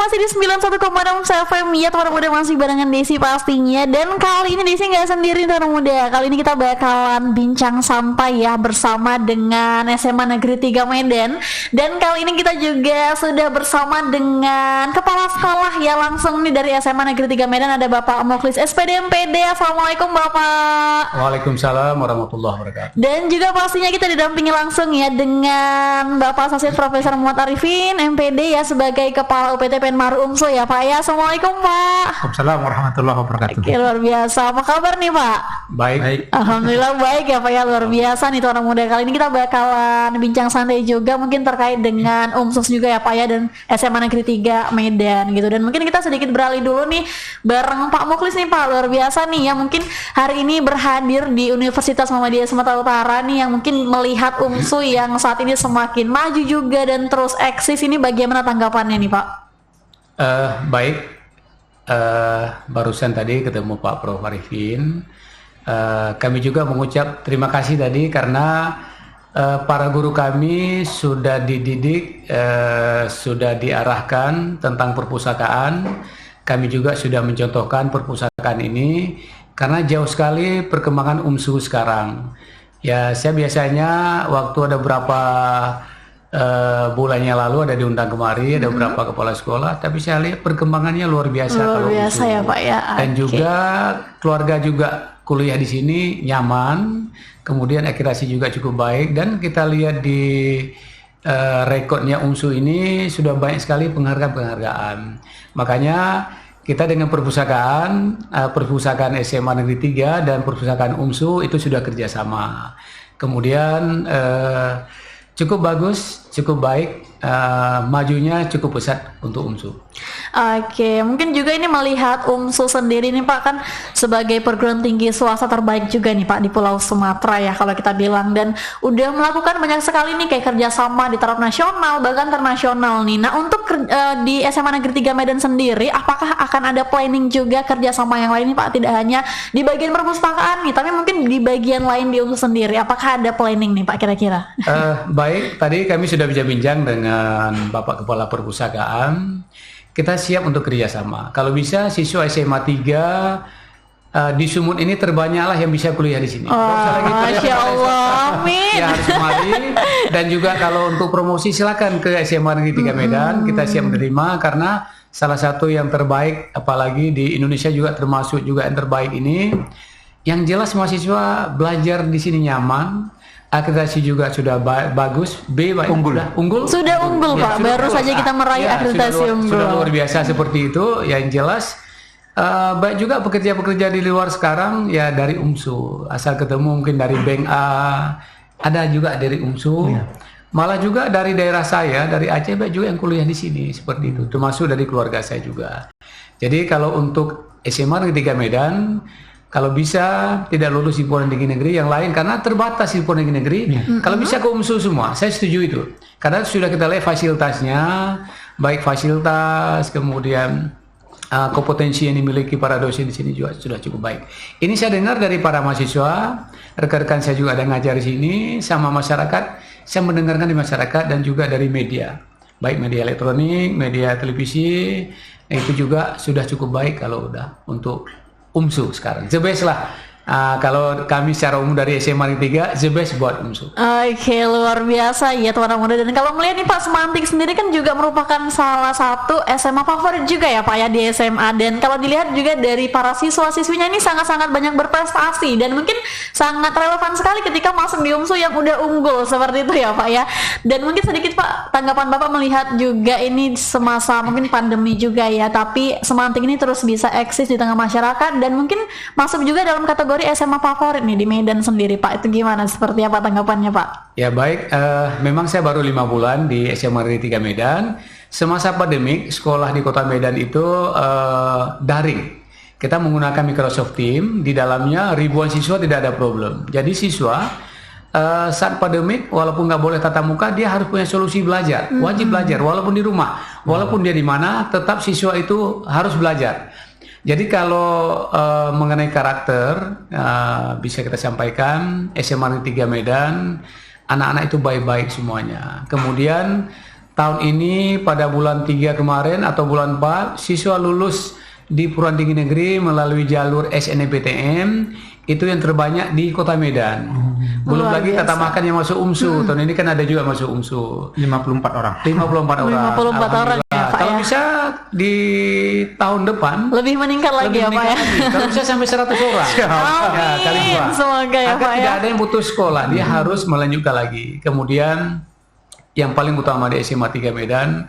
masih di 91,6 FM ya teman muda, masih barengan Desi pastinya. Dan kali ini Desi nggak sendiri teman muda. Kali ini kita bakalan bincang santai ya bersama dengan SMA Negeri 3 Medan. Dan kali ini kita juga sudah bersama dengan kepala sekolah ya, langsung nih dari SMA Negeri 3 Medan, ada Bapak Mukhlis SPD MPD. Assalamualaikum Bapak. Waalaikumsalam warahmatullahi wabarakatuh. Dan juga pastinya kita didampingi langsung ya dengan Bapak Asosiat Profesor Muhammad Arifin MPD ya, sebagai Kepala UPT Penmaru UMSU ya Pak ya. Assalamualaikum Pak. Waalaikumsalam warahmatullahi wabarakatuh. Oke, luar biasa. Apa kabar nih Pak? Baik. Alhamdulillah baik ya Pak ya, luar biasa nih tuan muda. Kali ini kita bakalan bincang santai juga mungkin terkait dengan UMSUS juga ya Pak ya, dan SMA Negeri 3 Medan gitu. Dan mungkin kita sedikit beralih dulu nih bareng Pak Mukhlis nih Pak, luar biasa nih ya, mungkin hari ini berhadir di Universitas Muhammadiyah Sumatera Utara nih, yang mungkin melihat UMSU yang saat ini semakin maju juga dan terus eksis. Ini bagaimana tanggapannya nih Pak? Baik. Barusan tadi ketemu Pak Prof Arifin. Kami juga mengucap terima kasih tadi karena para guru kami sudah dididik, sudah diarahkan tentang perpustakaan. Kami juga sudah mencontohkan perpustakaan ini karena jauh sekali perkembangan UMSU sekarang. Ya, saya biasanya waktu ada berapa bulannya lalu ada diundang kemari, ada beberapa kepala sekolah, tapi saya lihat perkembangannya luar biasa. Luar biasa ya Pak ya. Dan juga keluarga juga kuliah di sini nyaman, kemudian akrediasi juga cukup baik, dan kita lihat di rekodnya UMSU ini sudah banyak sekali penghargaan. Makanya kita dengan perpustakaan SMA Negeri 3 dan perpustakaan UMSU itu sudah kerjasama. Kemudian cukup bagus, cukup baik, majunya cukup pesat untuk UMSU. Oke, mungkin juga ini melihat UMSU sendiri nih Pak, kan sebagai perguruan tinggi swasta terbaik juga nih Pak di Pulau Sumatera ya kalau kita bilang, dan udah melakukan banyak sekali nih kayak kerjasama di taraf nasional bahkan internasional nih. Nah untuk di SMA Negeri 3 Medan sendiri, apakah akan ada planning juga kerjasama yang lain nih Pak? Tidak hanya di bagian perpustakaan nih, tapi mungkin di bagian lain di UMSU sendiri, apakah ada planning nih Pak kira-kira? Baik, tadi kami sudah bincang dengan Bapak Kepala Perpustakaan. Kita siap untuk kerjasama. Kalau bisa siswa SMA 3 di Sumut ini terbanyaklah yang bisa kuliah di sini. Masya Allah, amin. Ya harus kemari. Dan juga kalau untuk promosi silakan ke SMA Negeri 3 Medan. Kita siap menerima karena salah satu yang terbaik, apalagi di Indonesia juga termasuk juga yang terbaik ini. Yang jelas mahasiswa belajar di sini nyaman. Akreditasi juga sudah bagus, unggul. Sudah unggul ya, Pak, baru saja kita meraih akreditasi unggul. Sudah luar biasa seperti itu. Yang jelas baik juga pekerja-pekerja di luar sekarang ya dari UMSU, asal ketemu mungkin dari Bank A, ada juga dari UMSU. Malah juga dari daerah saya, dari Aceh baik juga yang kuliah di sini seperti itu, termasuk dari keluarga saya juga. Jadi kalau untuk SMA Negeri 3 Medan, kalau bisa tidak lulus himpunan tinggi negeri yang lain karena terbatas himpunan tinggi negeri. Kalau bisa ke UMSU semua, saya setuju itu. Karena sudah kita lihat fasilitasnya, baik fasilitas, kemudian kompetensi yang dimiliki para dosen di sini juga sudah cukup baik. Ini saya dengar dari para mahasiswa, rekan-rekan saya juga ada ngajar di sini, sama masyarakat. Saya mendengarkan di masyarakat dan juga dari media, baik media elektronik, media televisi, itu juga sudah cukup baik kalau udah untuk UMSU sekarang. The best lah. Kalau kami secara umum dari SMA Negeri 3, the best buat UMSU. Oke, luar biasa ya teman-teman muda. Dan kalau melihat nih Pak, Semantik sendiri kan juga merupakan salah satu SMA favorit juga ya Pak ya di SMA. Dan kalau dilihat juga dari para siswa-siswinya ini sangat-sangat banyak berprestasi dan mungkin sangat relevan sekali ketika masuk di UMSU yang udah unggul seperti itu ya Pak ya. Dan mungkin sedikit Pak, tanggapan Bapak melihat juga ini semasa mungkin pandemi juga ya, tapi Semantik ini terus bisa eksis di tengah masyarakat dan mungkin masuk juga dalam kategori SMA favorit nih di Medan sendiri Pak. Itu gimana, seperti apa tanggapannya Pak? Ya baik, memang saya baru 5 bulan di SMA Negeri 3 Medan. Semasa pandemik, sekolah di kota Medan itu daring. Kita menggunakan Microsoft Teams, di dalamnya ribuan siswa tidak ada problem. Jadi siswa saat pandemik, walaupun nggak boleh tatap muka, dia harus punya solusi belajar, wajib belajar, walaupun di rumah, walaupun dia di mana, tetap siswa itu harus belajar. Jadi kalau mengenai karakter bisa kita sampaikan SMA Negeri 3 Medan, anak-anak itu baik-baik semuanya. Kemudian tahun ini pada bulan 3 kemarin atau bulan 4 siswa lulus di perguruan tinggi negeri melalui jalur SNMPTN itu yang terbanyak di Kota Medan. Belum Luar lagi biasa. tata makan yang masuk UMSU. Tahun ini kan ada juga masuk UMSU. 54 orang. 54 orang. 54 orang ya, Pak, Kalau ya. bisa di tahun depan Lebih meningkat lagi lebih ya Pak ya. meningkat lagi. Kalau bisa sampai 100 orang. Ya, kali Amin. dua. Semoga ya Agar Pak tidak ya. ada yang putus sekolah, dia harus melanjutkan lagi. Kemudian yang paling utama di SMA 3 Medan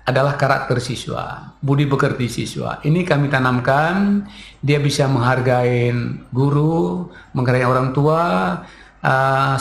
adalah karakter siswa, budi pekerti siswa. Ini kami tanamkan, dia bisa menghargai guru, menghargai orang tua,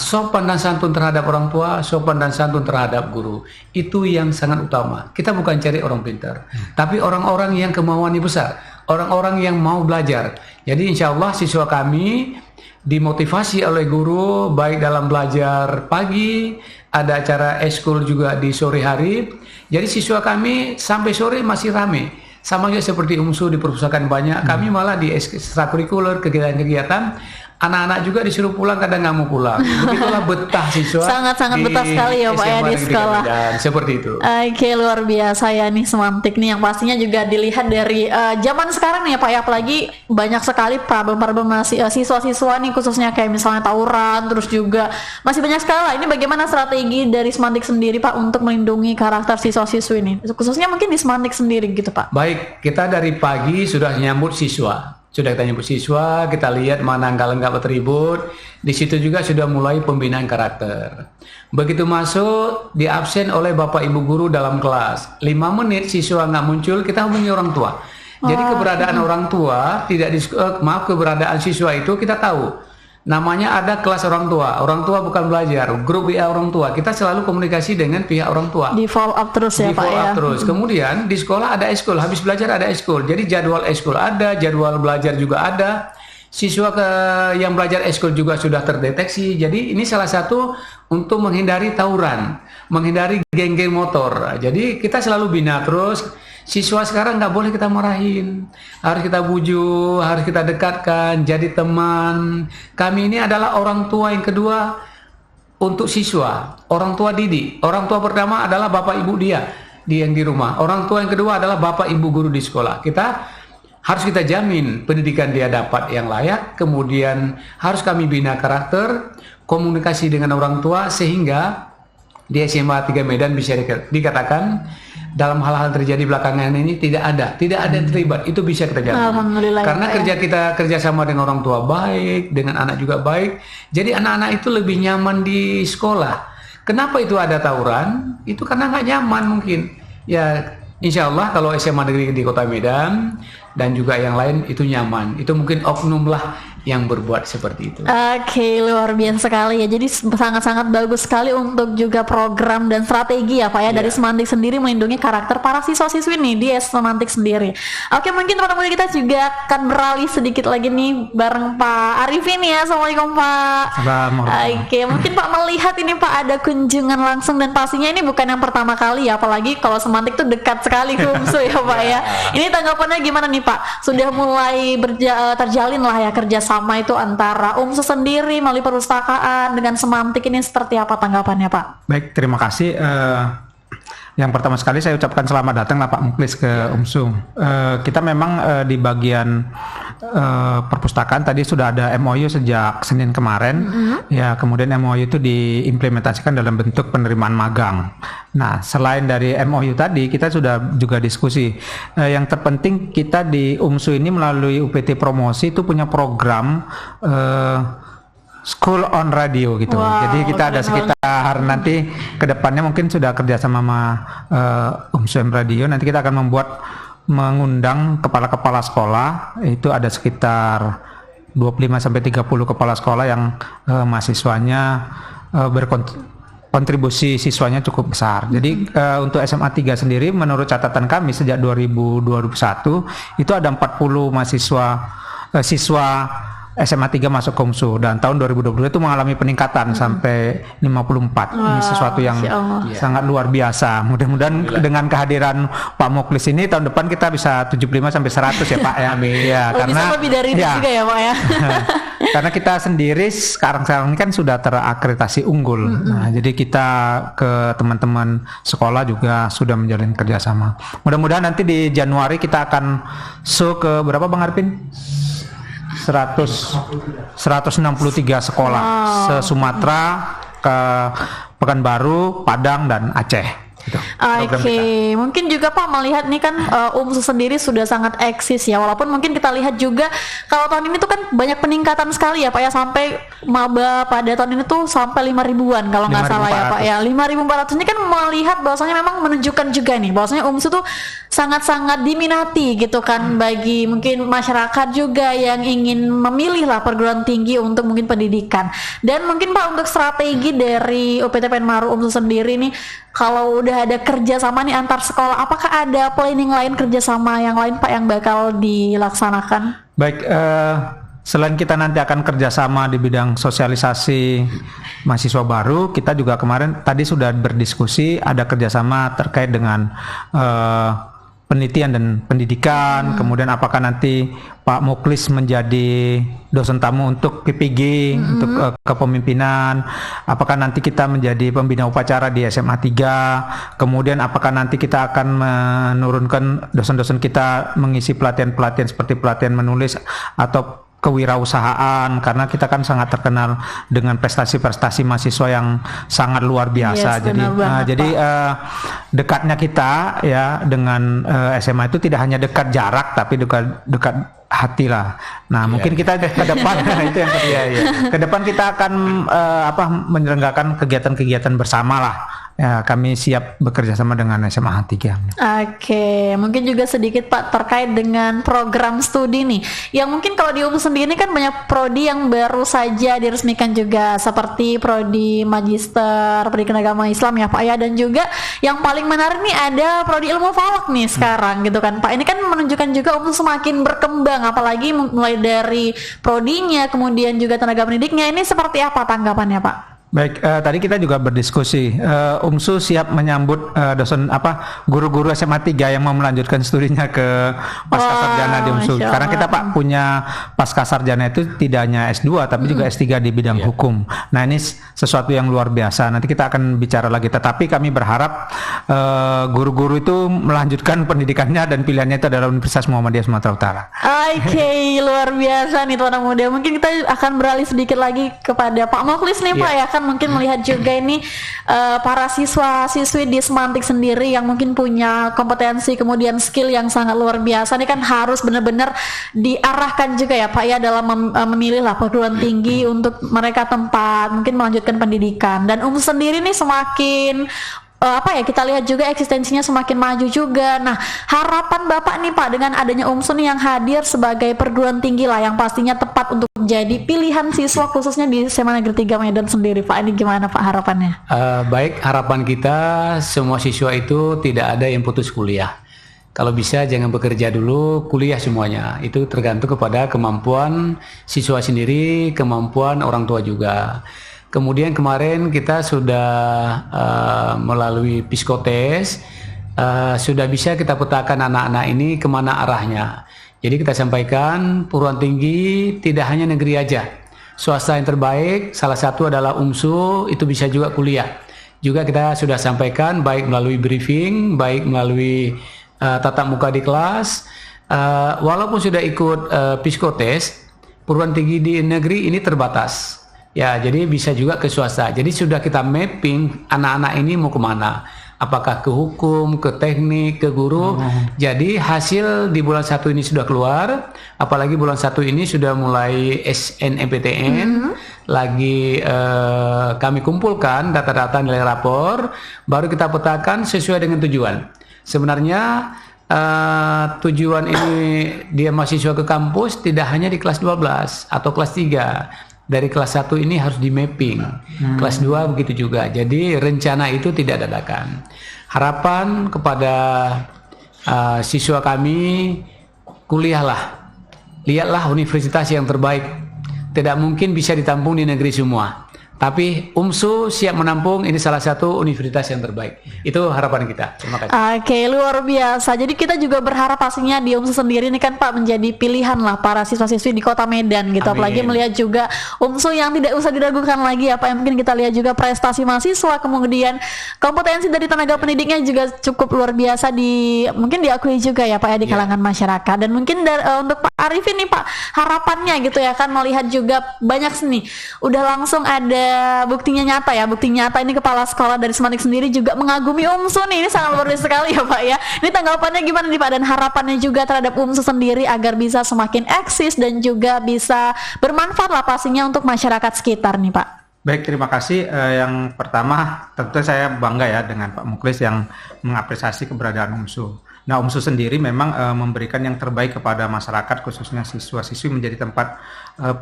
sopan dan santun terhadap orang tua, sopan dan santun terhadap guru. Itu yang sangat utama. Kita bukan cari orang pintar, tapi orang-orang yang kemauannya besar, orang-orang yang mau belajar. Jadi insya Allah siswa kami dimotivasi oleh guru baik dalam belajar pagi, ada acara eskul juga di sore hari. Jadi siswa kami sampai sore masih rame. Sama juga seperti UMSU di perpustakaan banyak. Kami malah di ekstrakurikuler kegiatan-kegiatan. Anak-anak juga disuruh pulang kadang nggak mau pulang. Begitulah betah siswa. Sangat-sangat di betah sekali ya Pak ya SMA di Negeri sekolah. Medan. Seperti itu. Oke, luar biasa ya nih Semantik nih yang pastinya juga dilihat dari zaman sekarang nih ya Pak ya, apalagi banyak sekali problem-problem siswa-siswa nih khususnya kayak misalnya tawuran, terus juga masih banyak sekali lah. Ini bagaimana strategi dari Semantik sendiri Pak untuk melindungi karakter siswa-siswi ini, khususnya mungkin di Semantik sendiri gitu Pak. Baik, kita dari pagi sudah nyambut siswa. Sudah kita nyambut siswa, kita lihat mana nggak atribut. Di situ juga sudah mulai pembinaan karakter. Begitu masuk, di absen oleh Bapak Ibu Guru dalam kelas. 5 menit siswa nggak muncul, kita hubungi orang tua. Jadi keberadaan orang tua, keberadaan siswa itu kita tahu. Namanya ada kelas orang tua bukan belajar, grup WA orang tua. Kita selalu komunikasi dengan pihak orang tua. Di follow up terus ya Di Pak follow ya. up terus. Kemudian di sekolah ada eskul, habis belajar ada eskul. Jadi jadwal eskul ada, jadwal belajar juga ada. Siswa yang belajar eskul juga sudah terdeteksi. Jadi ini salah satu untuk menghindari tawuran, menghindari geng-geng motor. Jadi kita selalu bina terus. Siswa sekarang nggak boleh kita marahin, harus kita bujuk, harus kita dekatkan, jadi teman. Kami ini adalah orang tua yang kedua untuk siswa, orang tua didik. Orang tua pertama adalah bapak ibu dia yang di rumah. Orang tua yang kedua adalah bapak ibu guru di sekolah. Kita harus kita jamin pendidikan dia dapat yang layak. Kemudian harus kami bina karakter, komunikasi dengan orang tua sehingga di SMA 3 Medan bisa dikatakan dalam hal-hal terjadi belakangan ini tidak ada yang terlibat. Itu bisa kita jamin. Alhamdulillah. Karena ya, Pak, ya. kita kerjasama dengan orang tua baik, dengan anak juga baik. Jadi anak-anak itu lebih nyaman di sekolah. Kenapa itu ada tawuran? Itu karena nggak nyaman mungkin. Ya insya Allah kalau SMA negeri di Kota Medan dan juga yang lain itu nyaman. Itu mungkin oknum lah yang berbuat seperti itu. Oke, luar biasa sekali ya. Jadi sangat-sangat bagus sekali untuk juga program dan strategi ya Pak ya dari Semantik sendiri melindungi karakter para siswa-siswi nih di Semantik sendiri. Oke, mungkin teman-teman kita juga akan beralih sedikit lagi nih bareng Pak Arifin ya. Assalamualaikum Pak. Assalamualaikum. Oke, mungkin Pak melihat ini Pak ada kunjungan langsung dan pastinya ini bukan yang pertama kali ya, apalagi kalau Semantik tuh dekat sekali ke UMSU ya Pak ya. Ini tanggapannya gimana nih Pak? Sudah mulai terjalin lah ya kerjasama itu antara UMSU sendiri melalui perpustakaan dengan Semantik, ini seperti apa tanggapannya Pak? Baik, terima kasih. Yang pertama sekali saya ucapkan selamat datang lah Pak Muklis ke UMSU. Kita memang di bagian perpustakaan tadi sudah ada MOU sejak Senin kemarin. Ya, kemudian MOU itu diimplementasikan dalam bentuk penerimaan magang. Nah, selain dari MOU tadi, kita sudah juga diskusi. Yang terpenting kita di UMSU ini melalui UPT Promosi itu punya program School on Radio gitu. Wow, jadi kita ada sekitar nanti kedepannya mungkin sudah kerjasama sama UMSU Radio. Nanti kita akan mengundang kepala-kepala sekolah. Itu ada sekitar 25-30 kepala sekolah yang mahasiswanya kontribusi siswanya cukup besar. Jadi untuk SMA 3 sendiri menurut catatan kami sejak 2021 itu ada 40 siswa SMA 3 masuk ke UMSU dan tahun 2022 itu mengalami peningkatan sampai 54. Ini sesuatu yang sangat luar biasa. Mudah-mudahan dengan kehadiran Pak Muklis ini tahun depan kita bisa 75 sampai 100 ya Pak ya. Amin. Ya, karena bisa lebih dari itu juga ya Pak ya. Karena kita sendiri sekarang ini kan sudah terakreditasi unggul. Nah, jadi kita ke teman-teman sekolah juga sudah menjalin kerjasama. Mudah-mudahan nanti di Januari kita akan show ke berapa Bang Arvin? 163 sekolah se-Sumatera, ke Pekanbaru, Padang, dan Aceh. Gitu, Oke, mungkin juga Pak melihat nih kan UMSU sendiri sudah sangat eksis ya, walaupun mungkin kita lihat juga kalau tahun ini tuh kan banyak peningkatan sekali ya Pak ya, sampai maba pada tahun ini tuh sampai 5.000-an kalau nggak salah ya Pak ya. 5.400 ini kan melihat bahwasanya memang menunjukkan juga nih bahwasanya UMSU tuh sangat-sangat diminati gitu kan bagi mungkin masyarakat juga yang ingin memilih lah perguruan tinggi untuk mungkin pendidikan. Dan mungkin Pak untuk strategi dari UPTPN Maru UMSU sendiri nih, kalau udah ada kerjasama nih antar sekolah, apakah ada planning lain kerjasama yang lain Pak yang bakal dilaksanakan? Baik, selain kita nanti akan kerjasama di bidang sosialisasi mahasiswa baru, kita juga kemarin tadi sudah berdiskusi ada kerjasama terkait dengan penelitian dan pendidikan. Kemudian apakah nanti Pak Muklis menjadi dosen tamu untuk PPG, untuk kepemimpinan, apakah nanti kita menjadi pembina upacara di SMA 3, kemudian apakah nanti kita akan menurunkan dosen-dosen kita mengisi pelatihan-pelatihan seperti pelatihan menulis atau kewirausahaan, karena kita kan sangat terkenal dengan prestasi-prestasi mahasiswa yang sangat luar biasa. Jadi dekatnya kita ya dengan SMA itu tidak hanya dekat jarak tapi dekat hati lah. Nah, mungkin kita ke depan itu yang kedua. Ke depan kita akan menyelenggarakan kegiatan-kegiatan bersama lah. Ya, kami siap bekerja sama dengan SMA 3. Oke, mungkin juga sedikit Pak terkait dengan program studi nih. Yang mungkin kalau di UMSU sendiri kan banyak prodi yang baru saja diresmikan juga, seperti prodi Magister Pendidikan Agama Islam ya Pak ya, dan juga yang paling menarik nih ada prodi Ilmu Falak nih sekarang gitu kan Pak. Ini kan menunjukkan juga UMSU semakin berkembang, apalagi mulai dari prodinya, kemudian juga tenaga pendidiknya. Ini seperti apa tanggapannya Pak? Baik, tadi kita juga berdiskusi. UMSU siap menyambut guru-guru SMA 3 yang mau melanjutkan studinya ke pascasarjana di UMSU. Karena kita Pak punya pascasarjana itu tidak hanya S2 tapi juga S3 di bidang hukum. Nah, ini sesuatu yang luar biasa. Nanti kita akan bicara lagi. Tetapi kami berharap guru-guru itu melanjutkan pendidikannya dan pilihannya itu adalah Universitas Muhammadiyah Sumatera Utara. Oke, luar biasa nih Tuan Muda. Mungkin kita akan beralih sedikit lagi kepada Pak Muklis nih Pak ya, kan mungkin melihat juga ini para siswa-siswi di Semantik sendiri yang mungkin punya kompetensi kemudian skill yang sangat luar biasa. Ini kan harus benar-benar diarahkan juga ya Pak ya dalam memilih lah perguruan tinggi untuk mereka tempat mungkin melanjutkan pendidikan. Dan UMSU sendiri nih semakin kita lihat juga eksistensinya semakin maju juga. Nah, harapan Bapak nih Pak dengan adanya UMSU nih yang hadir sebagai perguruan tinggi lah yang pastinya tepat untuk jadi pilihan siswa khususnya di SMA Negeri 3 Medan sendiri Pak. Ini gimana Pak harapannya? Baik, harapan kita semua siswa itu tidak ada yang putus kuliah. Kalau bisa jangan bekerja dulu, kuliah semuanya. Itu tergantung kepada kemampuan siswa sendiri, kemampuan orang tua juga. Kemudian kemarin kita sudah melalui psikotes sudah bisa kita petakan anak-anak ini kemana arahnya. Jadi kita sampaikan perguruan tinggi tidak hanya negeri aja. Swasta yang terbaik salah satu adalah UMSU, itu bisa juga kuliah. Juga kita sudah sampaikan baik melalui briefing, baik melalui tatap muka di kelas. Walaupun sudah ikut psikotes, perguruan tinggi di negeri ini terbatas. Ya, jadi bisa juga ke swasta. Jadi sudah kita mapping anak-anak ini mau kemana. Apakah ke hukum, ke teknik, ke guru. Jadi hasil di bulan 1 ini sudah keluar. Apalagi bulan 1 ini sudah mulai SNMPTN. Lagi kami kumpulkan data-data nilai rapor. Baru kita petakan sesuai dengan tujuan. Sebenarnya tujuan ini dia mahasiswa ke kampus tidak hanya di kelas 12 atau kelas 3. Dari kelas 1 ini harus di mapping, kelas 2 begitu juga. Jadi rencana itu tidak dadakan. Harapan kepada siswa kami, kuliahlah, lihatlah universitas yang terbaik. Tidak mungkin bisa ditampung di negeri semua. Tapi UMSU siap menampung, ini salah satu universitas yang terbaik. Itu harapan kita. Terima kasih. Oke, luar biasa. Jadi kita juga berharap pastinya di UMSU sendiri ini kan Pak menjadi pilihan lah para siswa-siswi di Kota Medan gitu. Amin. Apalagi melihat juga UMSU yang tidak usah diragukan lagi ya Pak. Yang mungkin kita lihat juga prestasi mahasiswa, kemudian kompetensi dari tenaga pendidiknya juga cukup luar biasa mungkin diakui juga ya Pak ya di kalangan masyarakat. Dan mungkin untuk Pak Arifin nih Pak, harapannya gitu ya kan melihat juga banyak nih udah langsung ada buktinya nyata ya. Bukti nyata ini kepala sekolah dari Semantik sendiri juga mengagumi UMSU nih. Ini sangat luar biasa sekali ya Pak ya. Ini tanggapannya gimana nih Pak, dan harapannya juga terhadap UMSU sendiri agar bisa semakin eksis dan juga bisa bermanfaat lah pastinya untuk masyarakat sekitar nih Pak. Baik, terima kasih. Yang pertama tentu saya bangga ya dengan Pak Muklis yang mengapresiasi keberadaan UMSU. Nah, UMSU sendiri memang memberikan yang terbaik kepada masyarakat, khususnya siswa-siswi menjadi tempat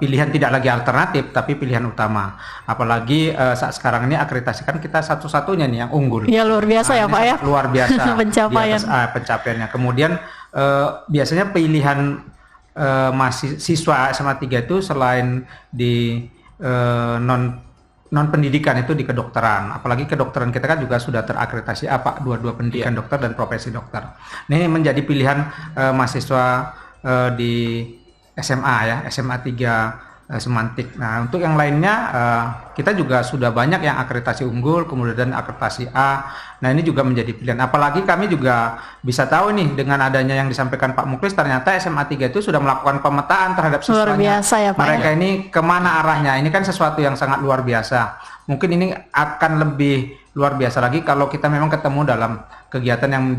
pilihan tidak lagi alternatif, tapi pilihan utama. Apalagi saat sekarang ini akreditasikan kita satu-satunya nih yang unggul. Ya luar biasa ya Pak ya. Luar biasa pencapaian. Di atas, pencapaiannya. Kemudian biasanya pilihan mahasiswa SMA 3 itu selain di non pendidikan itu di kedokteran, apalagi kedokteran kita kan juga sudah terakreditasi dua pendidikan dokter dan profesi dokter. Ini menjadi pilihan mahasiswa di SMA ya, SMA 3 Semantik. Nah, untuk yang lainnya kita juga sudah banyak yang akreditasi unggul, kemudian akreditasi A. Nah, ini juga menjadi pilihan. Apalagi kami juga bisa tahu nih dengan adanya yang disampaikan Pak Muklis, ternyata SMA 3 itu sudah melakukan pemetaan terhadap siswanya. Luar biasa ya Pak. Mereka ini kemana arahnya? Ini kan sesuatu yang sangat luar biasa. Mungkin ini akan lebih luar biasa lagi kalau kita memang ketemu dalam kegiatan yang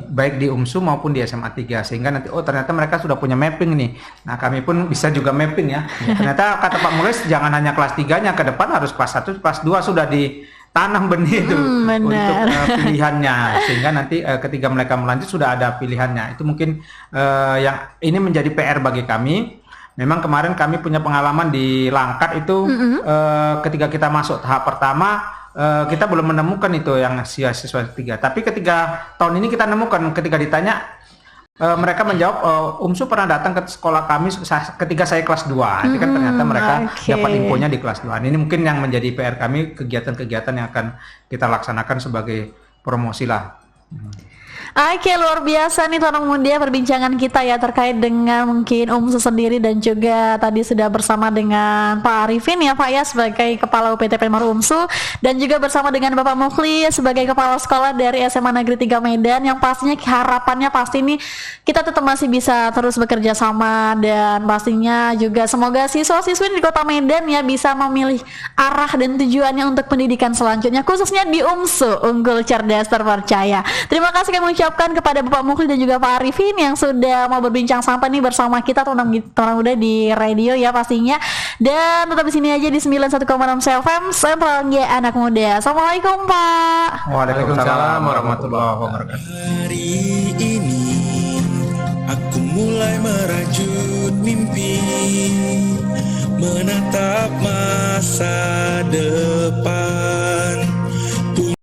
baik di UMSU maupun di SMA 3, sehingga nanti ternyata mereka sudah punya mapping nih. Nah, kami pun bisa juga mapping ya. Ternyata kata Pak Muklis jangan hanya kelas 3-nya, ke depan harus kelas 1, kelas 2 sudah ditanam benih itu untuk pilihannya, sehingga nanti ketika mereka melanjut sudah ada pilihannya. Itu mungkin yang ini menjadi PR bagi kami. Memang kemarin kami punya pengalaman di Langkat itu ketika kita masuk tahap pertama kita belum menemukan itu yang siswa 3. Tapi ketika tahun ini kita nemukan, ketika ditanya mereka menjawab UMSU pernah datang ke sekolah kami ketika saya kelas 2. Itu kan ternyata mereka dapat infonya di kelas 2. Ini mungkin yang menjadi PR kami, kegiatan-kegiatan yang akan kita laksanakan sebagai promosi lah. Oke, luar biasa nih Tuan Muda perbincangan kita ya terkait dengan mungkin UMSU sendiri, dan juga tadi sudah bersama dengan Pak Arifin ya Pak ya sebagai Kepala UPT Penmar UMSU, dan juga bersama dengan Bapak Muklis sebagai Kepala Sekolah dari SMA Negeri 3 Medan, yang pastinya harapannya pasti nih kita tetap masih bisa terus bekerja sama, dan pastinya juga semoga siswa-siswi di Kota Medan ya bisa memilih arah dan tujuannya untuk pendidikan selanjutnya, khususnya di UMSU, unggul, cerdas, terpercaya. Terima kasih kami ucapkan kepada Bapak Muklis dan juga Pak Arifin yang sudah mau berbincang sampai nih bersama kita Tuan Muda di radio ya pastinya. Dan tetap di sini aja di 91,6 FM Sentralnya Anak Muda. Assalamualaikum Pak. Waalaikumsalam warahmatullahi wabarakatuh. Hari ini aku mulai merajut mimpi, menatap masa depan.